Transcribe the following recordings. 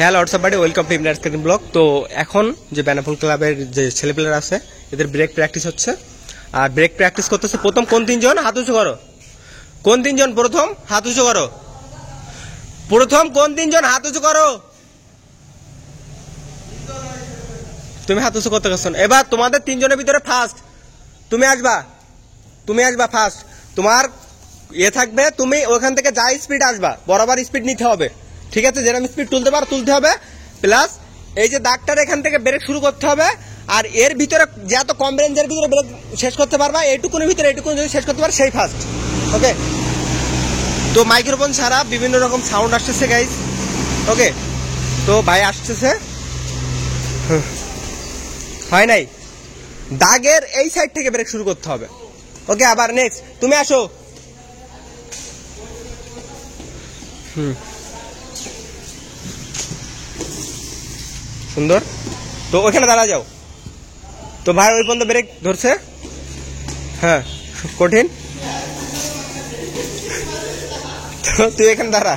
Hello WhatsApp welcome to Imran screen blog. তো এখন যে বেনাপোল ক্লাবের যে ছেলেপেলেরা আছে এদের ব্রেক প্র্যাকটিস হচ্ছে, আর ব্রেক প্র্যাকটিস করতেছে। প্রথম কোন তিনজন হাত উঁচু করো? কোন তিনজন প্রথম হাত উঁচু করো? প্রথম কোন তিনজন হাত উঁচু করো? তুমি হাত উঁচু করতে গেছো। এবার তোমাদের তিনজনের ভিতরে ফার্স্ট তুমি আসবা ফার্স্ট। তোমার থাকবে, তুমি ওখান থেকে যা স্পিড আসবা বরাবর স্পিড নিতে হবে, ঠিক আছে? যেরকম স্পিড তুলতে পারো তুলতে হবে, প্লাস এই যে দাগটার এখান থেকে ব্রেক শুরু করতে হবে। আর এর ভিতরে যত কম রেঞ্জের ভিতরে ব্রেক শেষ করতে পারবা, এইটুকুনের ভিতরে এইটুকুন যদি শেষ করতে পারো সেই ফার্স্ট। ওকে, তো মাইক্রোফোন ছাড়া বিভিন্ন রকম সাউন্ড আসতেছে গাইস। ওকে, তো ভাই আসতেছে, হয় নাই, দাগের এই সাইড থেকে ব্রেক শুরু করতে হবে। ওকে, আবার নেক্সট তুমি আসো। সুন্দর, তো ওখানে দাঁড়া যাও। তো ভাই ওই পর্যন্ত ব্রেক ধরছে, হ্যাঁ কঠিন। তো তুই এখানে দাঁড়া,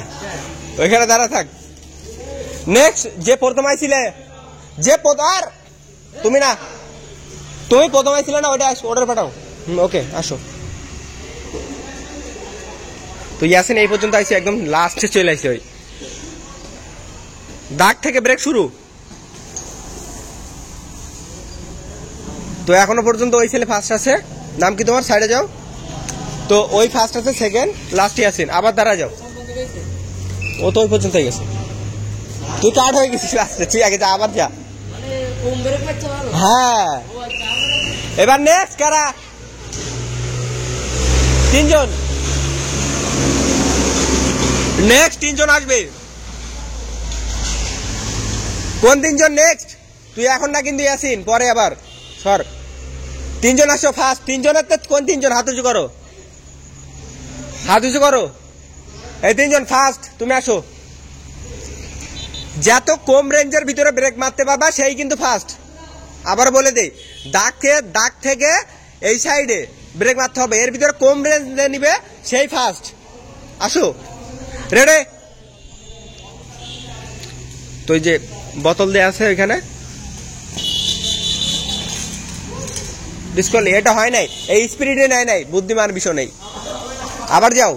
ওইখানে দাঁড়া থাক। নেক্সট যে প্রথম আইছিলে, আর তুমি না, তুমি প্রথম আইছিলে না, ওটা অর্ডার পাঠাও। ওকে আসো। তো ইয়াসিন এই পর্যন্ত আইসি, একদম লাস্টে চলে আইসি। ওই দাগ থেকে ব্রেক শুরু। তো এখনো পর্যন্ত ওই ছেলে ফার্স্ট আছে। নাম কি তোমার? সাইডে যাও। তো ওই ফার্স্ট আছে, সেকেন্ড, লাস্ট ইয়াসিন। আবার দাঁড়া যাও, ও তো ওই পর্যন্ত গেছে। তুই কাট হয়ে গেছিস লাস্টে, ঠিক আছে যা, আবার যা। হ্যাঁ, এবার নেক্সট কারা? তিনজন, নেক্সট তিনজন আসবে। কোন তিনজন নেক্সট? তুই এখন না কিন্তু ইয়াসিন, পরে আবার সর। তিনজন আসো ফার্স্ট। তিনজনের তো কোন তিনজন? হাত উঁচু করো, হাত উঁচু করো। এই তিনজন ফার্স্ট, তুমি আসো। যত কম রেঞ্জের ভিতরে ব্রেক মারতে পারবা সেই কিন্তু ফার্স্ট। আবার বলে দেই, দাগ থেকে এই সাইডে ব্রেক মারতে হবে, এর ভিতরে কম রেঞ্জ নিবে সেই ফার্স্ট। আসো, রেডি? তো এই যে বোতল দেয়া আছে ওইখানে, ডিসকলি এটা হয় নাই, এই স্পিরিটে নেয় নাই, বুদ্ধিমান বিষয় নেই। আবার যাও,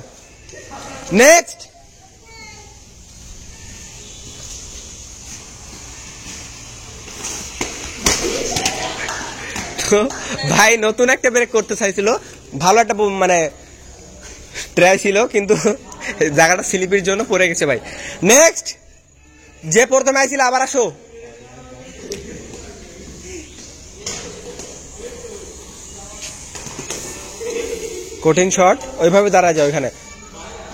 নেক্সট। ভাই নতুন একটা ব্রেক করতে চাইছিল, ভালো একটা মানে ট্রাই ছিল, কিন্তু জায়গাটা স্লিপের জন্য পড়ে গেছে ভাই। নেক্সট যে প্রথমে আইছিল, আবার আসো। কঠিন শট, ওইভাবে দাঁড়া যাও এখানে।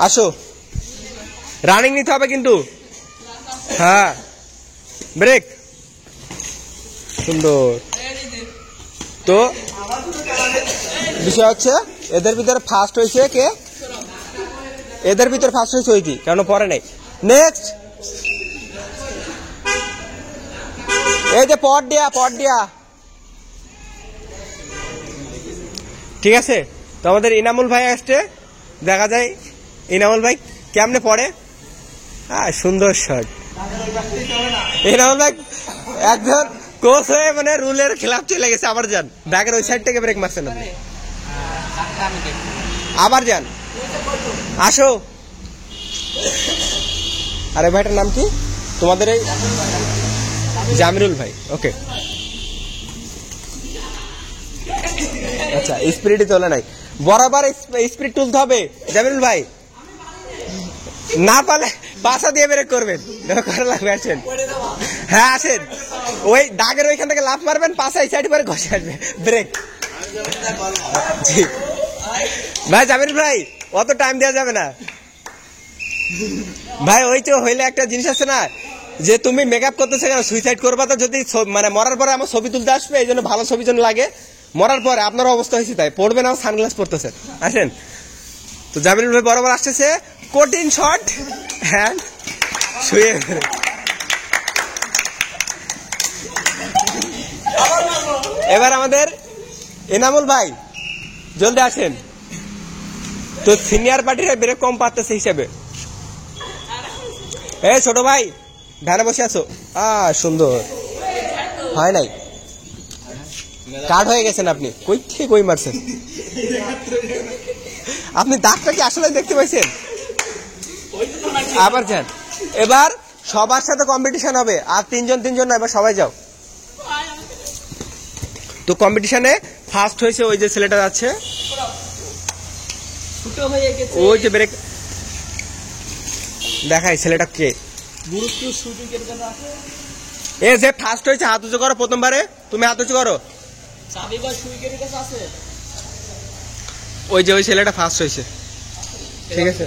আসো, রানিং নিতে হবে কিন্তু। হ্যাঁ, ব্রেক সুন্দর। তো বিষয় হচ্ছে এদের ভিতরে ফার্স্ট হয়েছে কে? এদের ভিতরে ফার্স্ট হয়েছে ওইটি, কেন পরে নাই। নেক্সট এই যে পট দিয়া, ঠিক আছে? তো আমাদের ইনামুল ভাই আসছে, দেখা যায় ইনামুল ভাই কেমনে পড়ে। সুন্দর শট। ইনামুল ভাই একজন কোচ হয়ে মানে রুলের খেলাফ চলে গেছে। আবার যান, ব্যাগের ওই সাইড থেকে ব্রেক মারছেন আপনি। আবার যান, আসো। আরে ভাইটার নাম কি তোমাদের? এই জামিরুল ভাই। ওকে, আচ্ছা স্পিরিটই তোলা নাই, বরাবর স্পিরিট তুলতে হবে জামিরুল ভাই। না পারলে পাশা দিয়ে ব্রেক করবেন, করা লাগবে। আসেন, হ্যাঁ আসেন, ওই দাগের ওইখান থেকে লাফ মারবেন, পাশা এই সাইড করে ঘষে আসবে, ব্রেক। জি ভাই, জামিরুল ভাই অত টাইম দেওয়া যাবে না ভাই। ওই তো হইলে একটা জিনিস আছে না, যে তুমি মেকআপ করতেছে কেন, সুইসাইড করবা তো যদি মানে মরার পরে আমার ছবি তুলতে আসবে, এই জন্য ভালো ছবি জন্য লাগে। মরার পরে আপনার অবস্থা হয়েছে তাই পড়বে না, সানগ্লাস পড়তেছে। আসেন, তো জামিরুল ভাই বরাবর আসতেছে, কঠিন শট, হ্যান্ড শুয়ে। এবার আমাদের এনামুল ভাই জলদি আসেন। তো সিনিয়র পার্টিরা ব্রেক কম পারতেছে হিসেবে, ছোট ভাই ভ্যানে বসে আছো? সুন্দর। হয় নাই, কার্ড হয়ে গেছেন আপনি। কই থেকে কই মারছেন আপনি? দাগটা কি আসলে দেখতে পাইছেন? আবার যান। এবার সবার সাথে কম্পিটিশন হবে, আর তিনজন না, এবার সবাই যাও। তো কম্পিটিশনে ফার্স্ট হয়েছে ওই যে ছেলেটা যাচ্ছে, ওই যে ব্রেক দেখাই ছেলেটা কে। এ যে ফার্স্ট হয়েছে হাত উঁচু করো প্রথমবারে, তুমি হাত উঁচু করো। ওই যে ওই ছেলেটা ফার্স্ট হয়েছে, ঠিক আছে।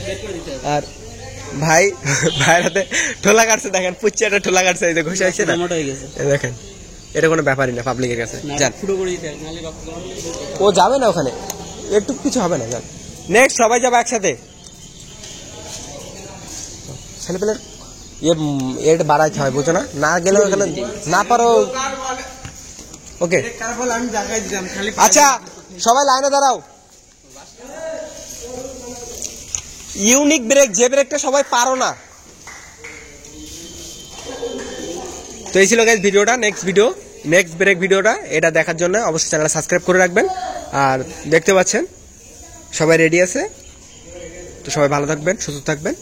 আর ভাই ভাইয়ের হাতে ঠোলা কাটছে, দেখেন পুচ্চাটা ঠোলা কাটছে, এই যে ঘষে আসছে না, দেখেন এটা কোনো ব্যাপারই না পাবলিকের কাছে। যান, ও যাবে না ওখানে, একটু কিছু হবে না। যান, নেক্সট সবাই যাবে একসাথে। ছেলেপেলের এটা বাড়াইতে হয়, বুঝো না? না গেলে ওখানে না পারো। ওকে, আচ্ছা সবাই লাইনে দাঁড়াও। ইউনিক ব্রেক, যে ব্রেকটা সবাই পারো না। তো এই ছিল গাইস ভিডিওটা। নেক্সট ব্রেক ভিডিওটা, এটা দেখার জন্য অবশ্যই চ্যানেলটা সাবস্ক্রাইব করে রাখবেন। আর দেখতে পাচ্ছেন সবাই রেডি আছে, তো সবাই ভালো থাকবেন, সুস্থ থাকবেন।